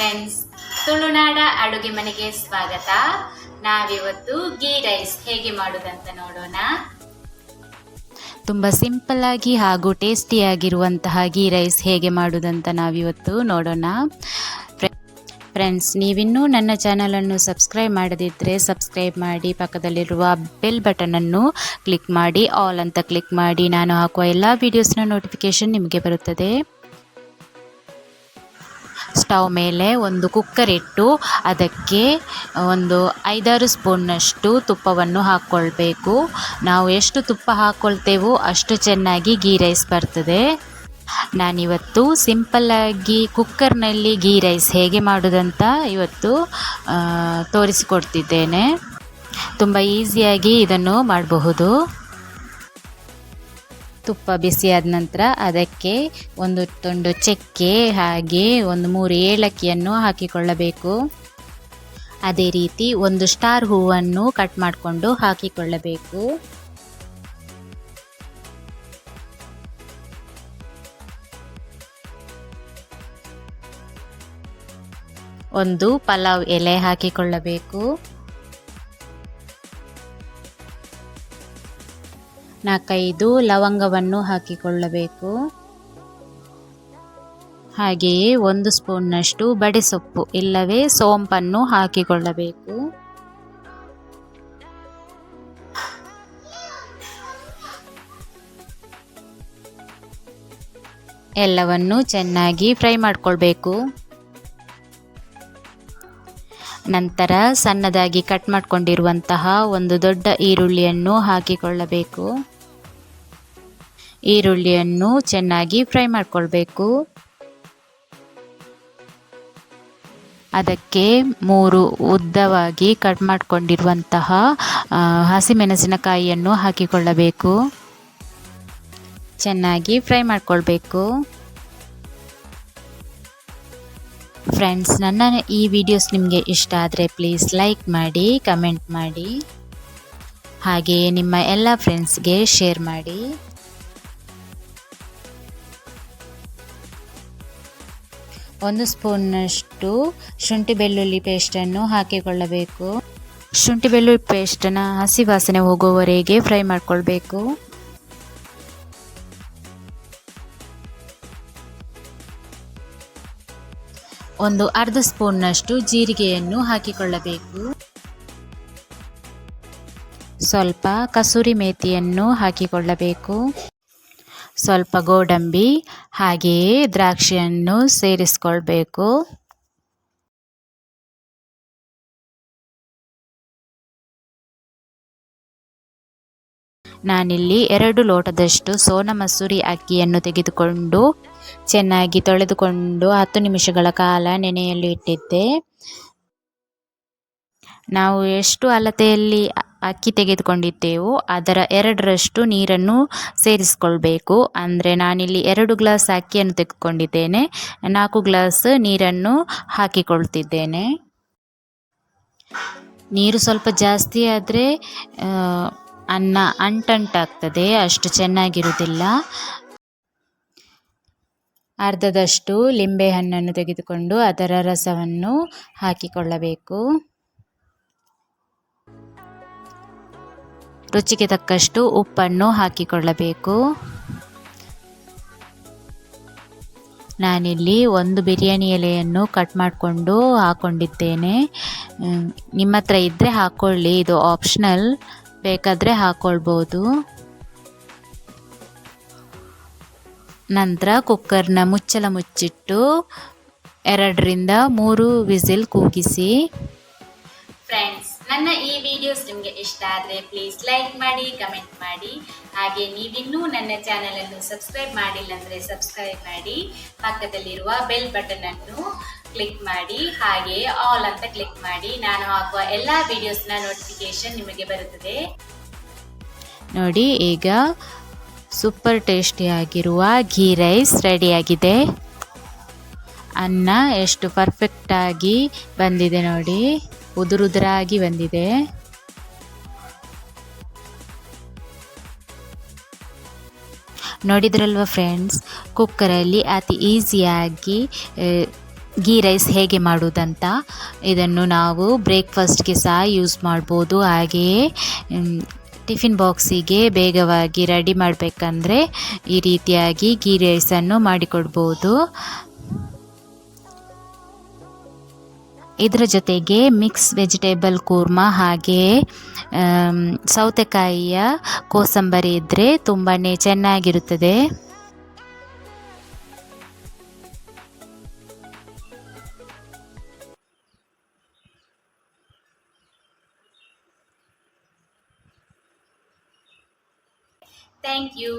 Friends, ತುಳುನಾಡ ಅಡುಗೆ ಮನೆಗೆ ಸ್ವಾಗತ. ನಾವಿವತ್ತು ಗೀ ರೈಸ್ ಹೇಗೆ ಮಾಡೋದಂತ ನೋಡೋಣ. ತುಂಬ ಸಿಂಪಲ್ ಆಗಿ ಹಾಗೂ ಟೇಸ್ಟಿಯಾಗಿರುವಂತಹ ಗೀ ರೈಸ್ ಹೇಗೆ ಮಾಡೋದಂತ ನಾವಿವತ್ತು ನೋಡೋಣ. ಫ್ರೆಂಡ್ಸ್, ನೀವಿನ್ನೂ ನನ್ನ ಚಾನಲನ್ನು ಸಬ್ಸ್ಕ್ರೈಬ್ ಮಾಡದಿದ್ದರೆ ಸಬ್ಸ್ಕ್ರೈಬ್ ಮಾಡಿ, ಪಕ್ಕದಲ್ಲಿರುವ ಬೆಲ್ ಬಟನನ್ನು ಕ್ಲಿಕ್ ಮಾಡಿ, ಆಲ್ ಅಂತ ಕ್ಲಿಕ್ ಮಾಡಿ. ನಾನು ಹಾಕುವ ಎಲ್ಲ ವೀಡಿಯೋಸ್ನ ನೋಟಿಫಿಕೇಷನ್ ನಿಮಗೆ ಬರುತ್ತದೆ. ಸ್ಟವ್ ಮೇಲೆ ಒಂದು ಕುಕ್ಕರ್ ಇಟ್ಟು ಅದಕ್ಕೆ ಒಂದು 5-6 ಸ್ಪೂನ್ನಷ್ಟು ತುಪ್ಪವನ್ನು ಹಾಕ್ಕೊಳ್ಬೇಕು. ನಾವು ಎಷ್ಟು ತುಪ್ಪ ಹಾಕ್ಕೊಳ್ತೇವೋ ಅಷ್ಟು ಚೆನ್ನಾಗಿ ಗೀ ರೈಸ್ ಬರ್ತದೆ. ನಾನಿವತ್ತು ಸಿಂಪಲ್ಲಾಗಿ ಕುಕ್ಕರ್ನಲ್ಲಿ ಗೀ ರೈಸ್ ಹೇಗೆ ಮಾಡೋದಂತ ಇವತ್ತು ತೋರಿಸಿಕೊಡ್ತಿದ್ದೇನೆ. ತುಂಬ ಈಸಿಯಾಗಿ ಇದನ್ನು ಮಾಡಬಹುದು. ತುಪ್ಪ ಬಿಸಿಯಾದ ನಂತರ ಅದಕ್ಕೆ ಒಂದು ತುಂಡು ಚಕ್ಕೆ ಹಾಗೆ ಒಂದು 3 ಏಲಕ್ಕಿಯನ್ನು ಹಾಕಿಕೊಳ್ಳಬೇಕು. ಅದೇ ರೀತಿ ಒಂದು ಸ್ಟಾರ್ ಹೂವನ್ನು ಕಟ್ ಮಾಡಿಕೊಂಡು ಹಾಕಿಕೊಳ್ಳಬೇಕು. ಒಂದು ಪಲಾವ್ ಎಲೆ ಹಾಕಿಕೊಳ್ಳಬೇಕು. 4-5 ಲವಂಗವನ್ನು ಹಾಕಿಕೊಳ್ಳಬೇಕು. ಹಾಗೆಯೇ 1 ಸ್ಪೂನ್ನಷ್ಟು ಬಡೆಸೊಪ್ಪು ಇಲ್ಲವೇ ಸೋಂಪನ್ನು ಹಾಕಿಕೊಳ್ಳಬೇಕು. ಎಲ್ಲವನ್ನು ಚೆನ್ನಾಗಿ ಫ್ರೈ ಮಾಡಿಕೊಳ್ಬೇಕು. ನಂತರ ಸಣ್ಣದಾಗಿ ಕಟ್ ಮಾಡಿಕೊಂಡಿರುವಂತಹ ಒಂದು ದೊಡ್ಡ ಈರುಳ್ಳಿಯನ್ನು ಹಾಕಿಕೊಳ್ಳಬೇಕು. ಈರುಳ್ಳಿಯನ್ನು ಚೆನ್ನಾಗಿ ಫ್ರೈ ಮಾಡಿಕೊಳ್ಬೇಕು. ಅದಕ್ಕೆ 3 ಉದ್ದವಾಗಿ ಕಟ್ ಮಾಡಿಕೊಂಡಿರುವಂತಹ ಹಸಿಮೆಣಸಿನಕಾಯಿಯನ್ನು ಹಾಕಿಕೊಳ್ಳಬೇಕು. ಚೆನ್ನಾಗಿ ಫ್ರೈ ಮಾಡಿಕೊಳ್ಬೇಕು. ಫ್ರೆಂಡ್ಸ್, ನನ್ನ ಈ ವಿಡಿಯೋಸ್ ನಿಮಗೆ ಇಷ್ಟ ಆದರೆ ಪ್ಲೀಸ್ ಲೈಕ್ ಮಾಡಿ, ಕಮೆಂಟ್ ಮಾಡಿ, ಹಾಗೆಯೇ ನಿಮ್ಮ ಎಲ್ಲ ಫ್ರೆಂಡ್ಸ್ಗೆ ಶೇರ್ ಮಾಡಿ. ಒಂದು ಸ್ಪೂನ್ನಷ್ಟು ಶುಂಠಿ ಬೆಳ್ಳುಳ್ಳಿ ಪೇಸ್ಟನ್ನು ಹಾಕಿಕೊಳ್ಳಬೇಕು. ಶುಂಠಿ ಬೆಳ್ಳುಳ್ಳಿ ಪೇಸ್ಟನ್ನು ಹಸಿ ವಾಸನೆ ಹೋಗುವವರೆಗೆ ಫ್ರೈ ಮಾಡಿಕೊಳ್ಬೇಕು. ಒಂದು ಅರ್ಧ ಸ್ಪೂನ್ನಷ್ಟು ಜೀರಿಗೆಯನ್ನು ಹಾಕಿಕೊಳ್ಳಬೇಕು. ಸ್ವಲ್ಪ ಕಸೂರಿ ಮೇಥಿಯನ್ನು ಹಾಕಿಕೊಳ್ಳಬೇಕು. ಸ್ವಲ್ಪ ಗೋಡಂಬಿ ಹಾಗೆಯೇ ದ್ರಾಕ್ಷಿಯನ್ನು ಸೇರಿಸಿಕೊಳ್ಬೇಕು. ನಾನಿಲ್ಲಿ 2 ಲೋಟದಷ್ಟು ಸೋನಾ ಮಸೂರಿ ಅಕ್ಕಿಯನ್ನು ತೆಗೆದುಕೊಂಡು ಚೆನ್ನಾಗಿ ತೊಳೆದುಕೊಂಡು 10 ನಿಮಿಷಗಳ ಕಾಲ ನೆನೆಯಲು ಇಟ್ಟಿದ್ದೆ. ನಾವು ಎಷ್ಟು ಅಳತೆಯಲ್ಲಿ ಅಕ್ಕಿ ತೆಗೆದುಕೊಂಡಿದ್ದೇವೋ ಅದರ 2ರಷ್ಟು ನೀರನ್ನು ಸೇರಿಸಿಕೊಳ್ಬೇಕು. ಅಂದರೆ ನಾನಿಲ್ಲಿ 2 ಗ್ಲಾಸ್ ಅಕ್ಕಿಯನ್ನು ತೆಗೆದುಕೊಂಡಿದ್ದೇನೆ, 4 ಗ್ಲಾಸ್ ನೀರನ್ನು ಹಾಕಿಕೊಳ್ತಿದ್ದೇನೆ. ನೀರು ಸ್ವಲ್ಪ ಜಾಸ್ತಿ ಆದರೆ ಅನ್ನ ಅಂಟಂಟಾಗ್ತದೆ, ಅಷ್ಟು ಚೆನ್ನಾಗಿರುವುದಿಲ್ಲ. ಅರ್ಧದಷ್ಟು ಲಿಂಬೆಹಣ್ಣನ್ನು ತೆಗೆದುಕೊಂಡು ಅದರ ರಸವನ್ನು ಹಾಕಿಕೊಳ್ಳಬೇಕು. ರುಚಿಗೆ ತಕ್ಕಷ್ಟು ಉಪ್ಪನ್ನು ಹಾಕಿಕೊಳ್ಳಬೇಕು. ನಾನಿಲ್ಲಿ 1 ಬಿರಿಯಾನಿ ಎಲೆಯನ್ನು ಕಟ್ ಮಾಡಿಕೊಂಡು ಹಾಕ್ಕೊಂಡಿದ್ದೇನೆ. ನಿಮ್ಮ ಹತ್ರ ಇದ್ದರೆ ಹಾಕ್ಕೊಳ್ಳಿ, ಇದು ಆಪ್ಷನಲ್, ಬೇಕಾದರೆ ಹಾಕ್ಕೊಳ್ಬೋದು. ನಂತರ ಕುಕ್ಕರ್ನ ಮುಚ್ಚಳ ಮುಚ್ಚಿಟ್ಟು 2ರಿಂದ 3 ವಿಸಿಲ್ ಕೂಗಿಸಿ. ಫ್ರೆಂಡ್ಸ್, ನನ್ನ ಈ ವಿಡಿಯೋಸ್ ನಿಮಗೆ ಇಷ್ಟ ಆದರೆ ಪ್ಲೀಸ್ ಲೈಕ್ ಮಾಡಿ, ಕಮೆಂಟ್ ಮಾಡಿ, ಹಾಗೆ ನೀವಿನ್ನೂ ನನ್ನ ಚಾನಲನ್ನು ಸಬ್ಸ್ಕ್ರೈಬ್ ಮಾಡಿಲ್ಲ ಅಂದರೆ ಸಬ್ಸ್ಕ್ರೈಬ್ ಮಾಡಿ, ಪಕ್ಕದಲ್ಲಿರುವ ಬೆಲ್ ಬಟನನ್ನು ಕ್ಲಿಕ್ ಮಾಡಿ, ಹಾಗೆ ಆಲ್ ಅಂತ ಕ್ಲಿಕ್ ಮಾಡಿ. ನಾನು ಹಾಕುವ ಎಲ್ಲ ವಿಡಿಯೋಸ್ನ ನೋಟಿಫಿಕೇಶನ್ ನಿಮಗೆ ಬರುತ್ತದೆ. ನೋಡಿ, ಈಗ ಸೂಪರ್ ಟೇಸ್ಟಿಯಾಗಿರುವ ಗೀ ರೈಸ್ ರೆಡಿಯಾಗಿದೆ. ಅನ್ನ ಎಷ್ಟು ಪರ್ಫೆಕ್ಟಾಗಿ ಬಂದಿದೆ ನೋಡಿ, ಉದುರುದುರಾಗಿ ಬಂದಿದೆ. ನೋಡಿದ್ರಲ್ವ ಫ್ರೆಂಡ್ಸ್, ಕುಕ್ಕರಲ್ಲಿ ಅತಿ ಈಸಿಯಾಗಿ ಗೀ ರೈಸ್ ಹೇಗೆ ಮಾಡುವುದಂತ. ಇದನ್ನು ನಾವು ಬ್ರೇಕ್ಫಾಸ್ಟ್ಗೆ ಸಹ ಯೂಸ್ ಮಾಡ್ಬೋದು. ಹಾಗೆಯೇ ಟಿಫಿನ್ ಬಾಕ್ಸಿಗೆ ಬೇಗವಾಗಿ ರೆಡಿ ಮಾಡಬೇಕಂದ್ರೆ ಈ ರೀತಿಯಾಗಿ ಗೀ ರೈಸನ್ನು ಮಾಡಿಕೊಡ್ಬೋದು. ಇದರ ಜೊತೆಗೆ ಮಿಕ್ಸ್ ವೆಜಿಟೇಬಲ್ ಕೂರ್ಮಾ ಹಾಗೆಯೇ ಸೌತೆಕಾಯಿಯ ಕೋಸಂಬರಿ ಇದ್ದರೆ ತುಂಬಾ ಚೆನ್ನಾಗಿರುತ್ತದೆ. Thank you.